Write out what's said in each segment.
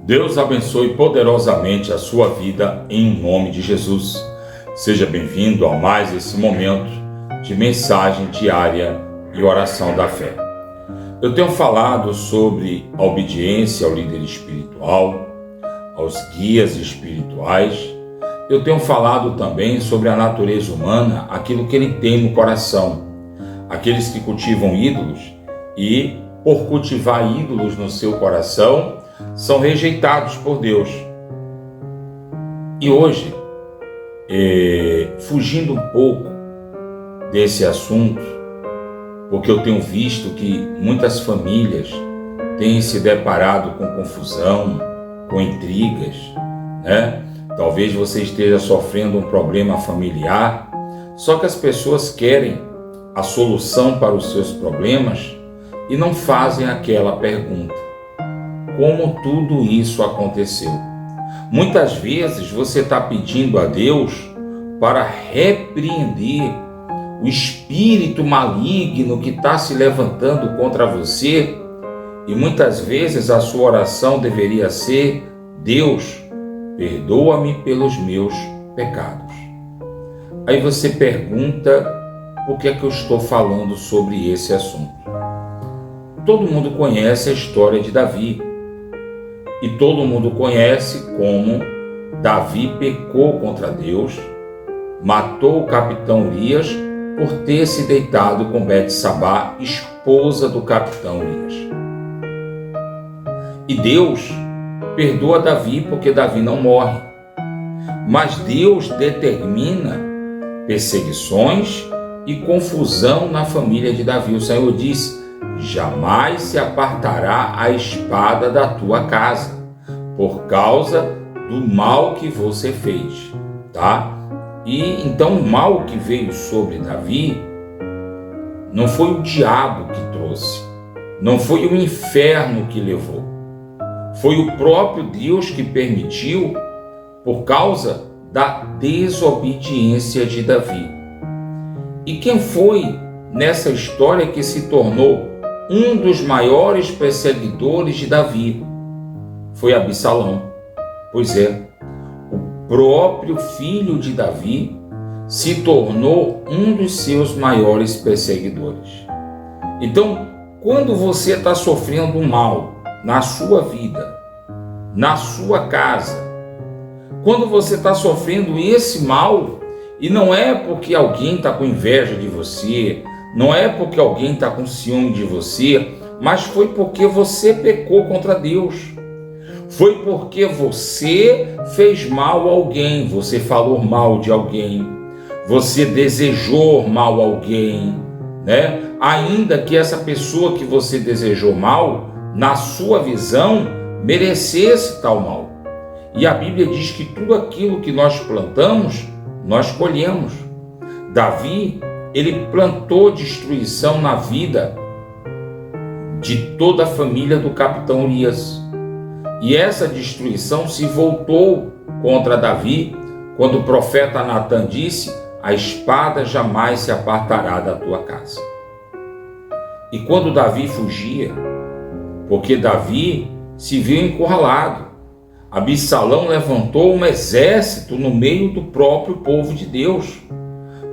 Deus abençoe poderosamente a sua vida em nome de Jesus. Seja bem-vindo a mais esse momento de mensagem diária e oração da fé. Eu tenho falado sobre a obediência ao líder espiritual, aos guias espirituais. Eu tenho falado também sobre a natureza humana, aquilo que ele tem no coração. Aqueles que cultivam ídolos e, por cultivar ídolos no seu coração, são rejeitados por Deus. E hoje, fugindo um pouco desse assunto, porque eu tenho visto que muitas famílias têm se deparado com confusão, com intrigas, né? Talvez você esteja sofrendo um problema familiar, só que as pessoas querem a solução para os seus problemas e não fazem aquela pergunta: como tudo isso aconteceu? Muitas vezes você está pedindo a Deus para repreender o espírito maligno que está se levantando contra você, e muitas vezes a sua oração deveria ser: Deus, perdoa-me pelos meus pecados. Aí você pergunta, por que é que eu estou falando sobre esse assunto? Todo mundo conhece a história de Davi. E todo mundo conhece como Davi pecou contra Deus, matou o capitão Urias por ter se deitado com Betsabá, esposa do capitão Urias. E Deus perdoa Davi porque Davi não morre. Mas Deus determina perseguições e confusão na família de Davi. O Senhor disse: jamais se apartará a espada da tua casa, por causa do mal que você fez, tá? E então o mal que veio sobre Davi não foi o diabo que trouxe, não foi o inferno que levou, foi o próprio Deus que permitiu, por causa da desobediência de Davi. E quem foi nessa história que se tornou um dos maiores perseguidores de Davi? Foi Absalão. Pois é, o próprio filho de Davi se tornou um dos seus maiores perseguidores. Então, quando você está sofrendo mal na sua vida, na sua casa, quando você está sofrendo esse mal, e não é porque alguém está com inveja de você, não é porque alguém está com ciúme de você, mas foi porque você pecou contra Deus. Foi porque você fez mal a alguém, você falou mal de alguém, você desejou mal a alguém, né? Ainda que essa pessoa que você desejou mal, na sua visão, merecesse tal mal. E a Bíblia diz que tudo aquilo que nós plantamos, nós colhemos. Davi, ele plantou destruição na vida de toda a família do capitão Urias. E essa destruição se voltou contra Davi quando o profeta Natã disse: a espada jamais se apartará da tua casa. E quando Davi fugia, porque Davi se viu encurralado, Absalão levantou um exército no meio do próprio povo de Deus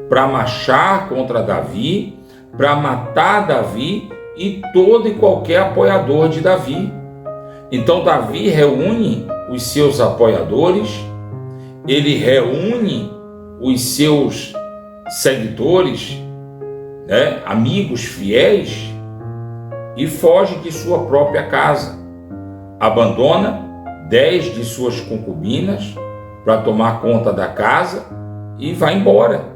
para marchar contra Davi, para matar Davi e todo e qualquer apoiador de Davi. Então Davi reúne os seus apoiadores, ele reúne os seus seguidores, né, amigos fiéis, e foge de sua própria casa. Abandona 10 de suas concubinas para tomar conta da casa e vai embora.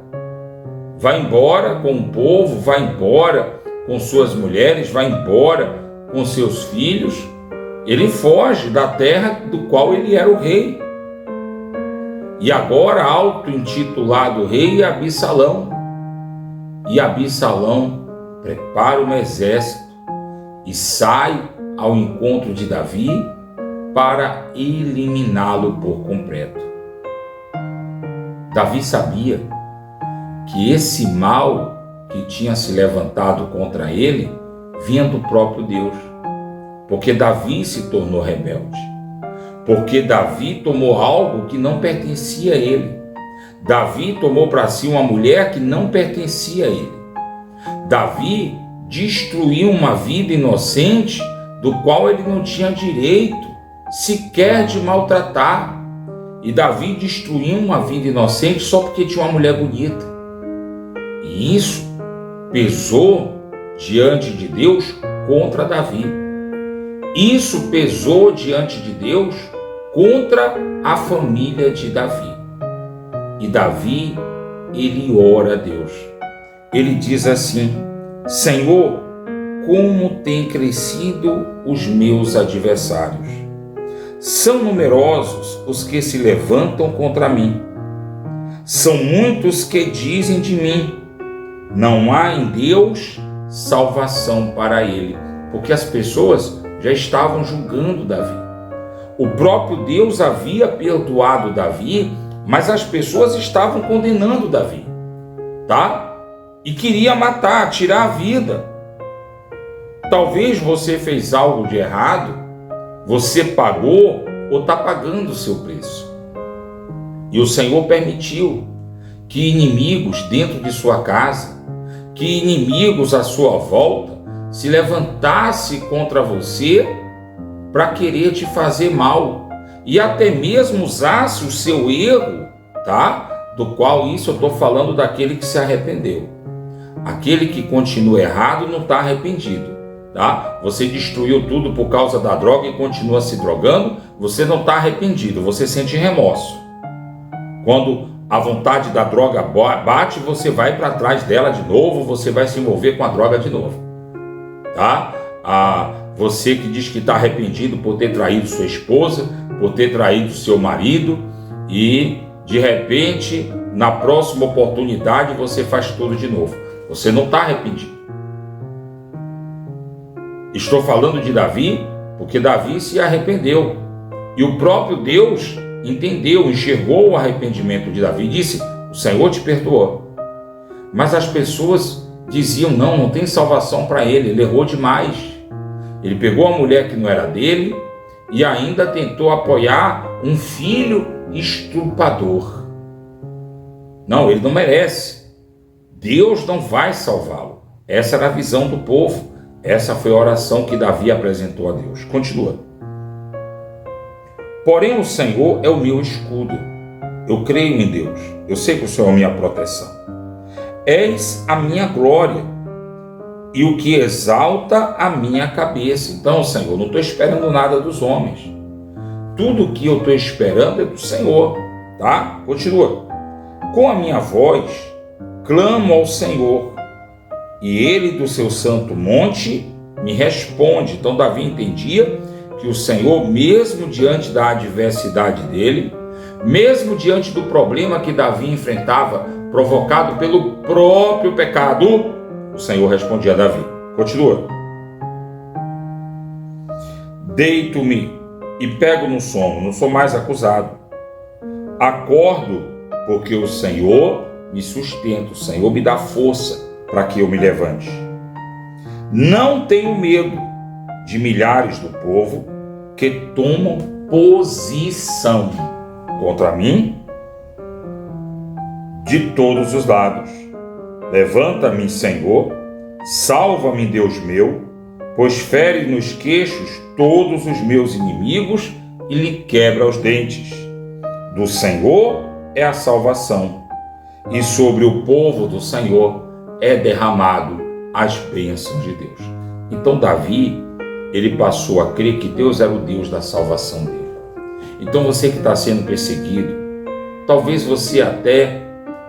Vai embora com o povo, vai embora com suas mulheres, vai embora com seus filhos. Ele foge da terra do qual ele era o rei. E agora auto-intitulado rei é Absalão. E Absalão prepara um exército e sai ao encontro de Davi para eliminá-lo por completo. Davi sabia que esse mal que tinha se levantado contra ele vinha do próprio Deus, porque Davi se tornou rebelde. porque Davi tomou algo que não pertencia a ele. Davi tomou para si uma mulher que não pertencia a ele. Davi destruiu uma vida inocente do qual ele não tinha direito sequer de maltratar. E Davi destruiu uma vida inocente só porque tinha uma mulher bonita. E isso pesou diante de Deus contra Davi. Isso pesou diante de Deus contra a família de Davi. E Davi, ele ora a Deus. Ele diz assim: Senhor, como têm crescido os meus adversários. São numerosos os que se levantam contra mim. São muitos que dizem de mim: não há em Deus salvação para ele. Porque as pessoas já estavam julgando Davi. O próprio Deus havia perdoado Davi, mas as pessoas estavam condenando Davi, tá? E queria matar, tirar a vida. Talvez você fez algo de errado, você pagou ou está pagando o seu preço. E o Senhor permitiu que inimigos dentro de sua casa, que inimigos à sua volta, se levantassem contra você para querer te fazer mal. E até mesmo usasse o seu erro, tá? Do qual isso eu estou falando daquele que se arrependeu. Aquele que continua errado não está arrependido, tá? Você destruiu tudo por causa da droga e continua se drogando, você não está arrependido, você sente remorso. Quando a vontade da droga bate, você vai para trás dela de novo, você vai se envolver com a droga de novo, tá? Você que diz que está arrependido por ter traído sua esposa, por ter traído seu marido, e de repente, na próxima oportunidade, você faz tudo de novo. Você não está arrependido. Estou falando de Davi, porque Davi se arrependeu. E o próprio Deus entendeu, enxergou o arrependimento de Davi e disse: o Senhor te perdoou. Mas as pessoas diziam: não tem salvação para ele, ele errou demais. Ele pegou a mulher que não era dele e ainda tentou apoiar um filho estuprador. Não, ele não merece. Deus não vai salvá-lo. Essa era a visão do povo. Essa foi a oração que Davi apresentou a Deus. Continua. Porém o Senhor é o meu escudo. Eu creio em Deus. Eu sei que o Senhor é a minha proteção. És a minha glória e o que exalta a minha cabeça. Então, Senhor, não estou esperando nada dos homens. Tudo que eu estou esperando é do Senhor, tá? Continua. Com a minha voz, clamo ao Senhor, e ele do seu santo monte me responde. Então, Davi entendia que o Senhor, mesmo diante da adversidade dele, mesmo diante do problema que Davi enfrentava, provocado pelo próprio pecado, o Senhor respondia a Davi. Continua. Deito-me e pego no sono, não sou mais acusado. Acordo, porque o Senhor me sustenta, o Senhor me dá força para que eu me levante. Não tenho medo de milhares do povo que tomam posição contra mim de todos os lados. Levanta-me, Senhor, salva-me, Deus meu, pois fere nos queixos todos os meus inimigos e lhe quebra os dentes. Do Senhor é a salvação, e sobre o povo do Senhor é derramado as bênçãos de Deus. Então Davi, ele passou a crer que Deus era o Deus da salvação dele. Então você que está sendo perseguido, talvez você até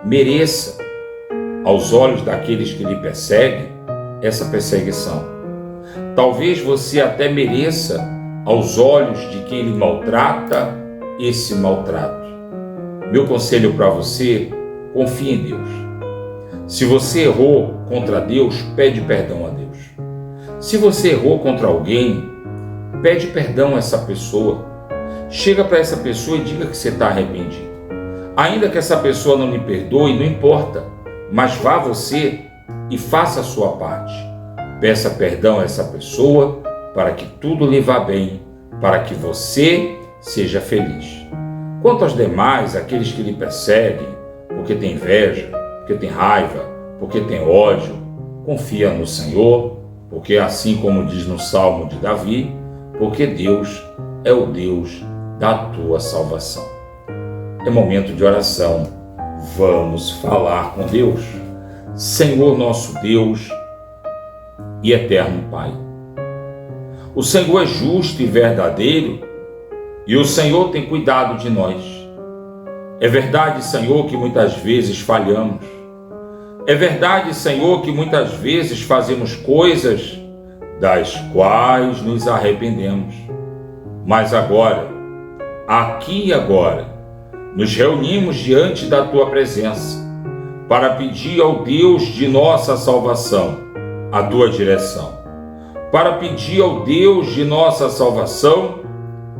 mereça, aos olhos daqueles que lhe perseguem, essa perseguição. Talvez você até mereça, aos olhos de quem lhe maltrata, esse maltrato. Meu conselho para você: confie em Deus. Se você errou contra Deus, pede perdão a Deus. Se você errou contra alguém, pede perdão a essa pessoa. Chega para essa pessoa e diga que você está arrependido. Ainda que essa pessoa não lhe perdoe, não importa, mas vá você e faça a sua parte. Peça perdão a essa pessoa para que tudo lhe vá bem, para que você seja feliz. Quanto aos demais, aqueles que lhe perseguem, porque tem inveja, porque tem raiva, porque tem ódio, confia no Senhor, porque assim como diz no Salmo de Davi, porque Deus é o Deus da tua salvação. É momento de oração. Vamos falar com Deus. Senhor nosso Deus e eterno Pai, o Senhor é justo e verdadeiro e o Senhor tem cuidado de nós. É verdade, Senhor, que muitas vezes falhamos. É verdade, Senhor, que muitas vezes fazemos coisas das quais nos arrependemos. Mas agora, aqui e agora, nos reunimos diante da Tua presença para pedir ao Deus de nossa salvação a Tua direção, para pedir ao Deus de nossa salvação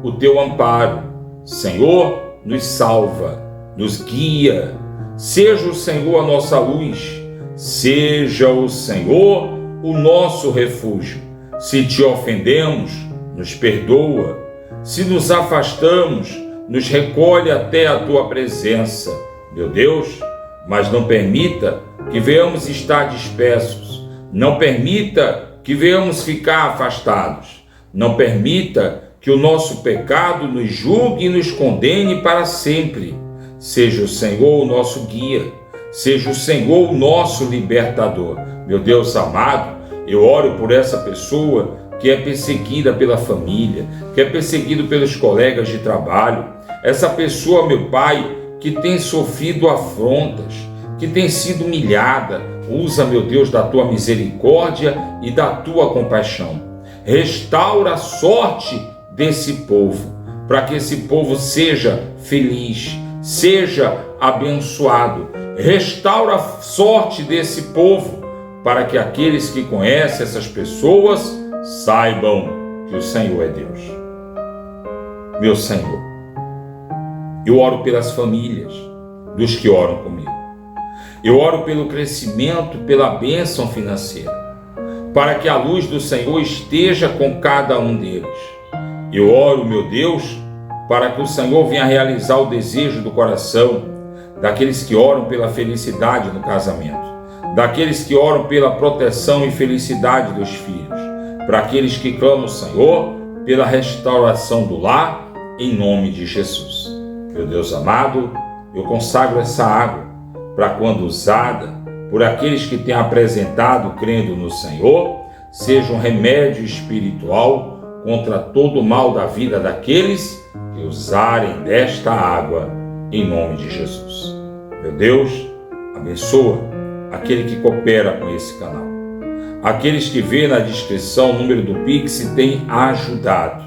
o Teu amparo. Senhor, nos salva, nos guia, seja o Senhor a nossa luz, seja o Senhor o nosso refúgio. Se Te ofendemos, nos perdoa, se nos afastamos, nos recolhe até a Tua presença, meu Deus, mas não permita que venhamos estar dispersos, não permita que venhamos ficar afastados, não permita que o nosso pecado nos julgue e nos condene para sempre. Seja o Senhor o nosso guia, seja o Senhor o nosso libertador. Meu Deus amado, eu oro por essa pessoa que é perseguida pela família, que é perseguido pelos colegas de trabalho, essa pessoa, meu Pai, que tem sofrido afrontas, que tem sido humilhada. Usa, meu Deus, da Tua misericórdia e da Tua compaixão. Restaura a sorte desse povo, para que esse povo seja feliz, seja abençoado. Restaura a sorte desse povo, para que aqueles que conhecem essas pessoas saibam que o Senhor é Deus. Meu Senhor, eu oro pelas famílias dos que oram comigo. Eu oro pelo crescimento, pela bênção financeira, para que a luz do Senhor esteja com cada um deles. Eu oro, meu Deus, para que o Senhor venha realizar o desejo do coração daqueles que oram pela felicidade no casamento, daqueles que oram pela proteção e felicidade dos filhos, para aqueles que clamam, Senhor, pela restauração do lar, em nome de Jesus. Meu Deus amado, eu consagro essa água para quando usada por aqueles que têm apresentado crendo no Senhor, seja um remédio espiritual contra todo o mal da vida daqueles que usarem desta água, em nome de Jesus. Meu Deus, abençoa aquele que coopera com esse canal, aqueles que vê na descrição o número do Pix e tem ajudado,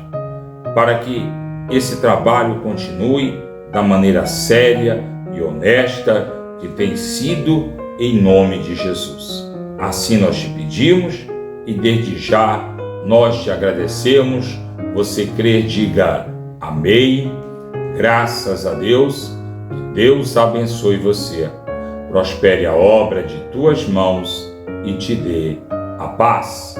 para que esse trabalho continue da maneira séria e honesta que tem sido, em nome de Jesus. Assim nós te pedimos e desde já nós te agradecemos. Você crê, diga amém. Graças a Deus. Que Deus abençoe você. Prospere a obra de tuas mãos e te dê a paz.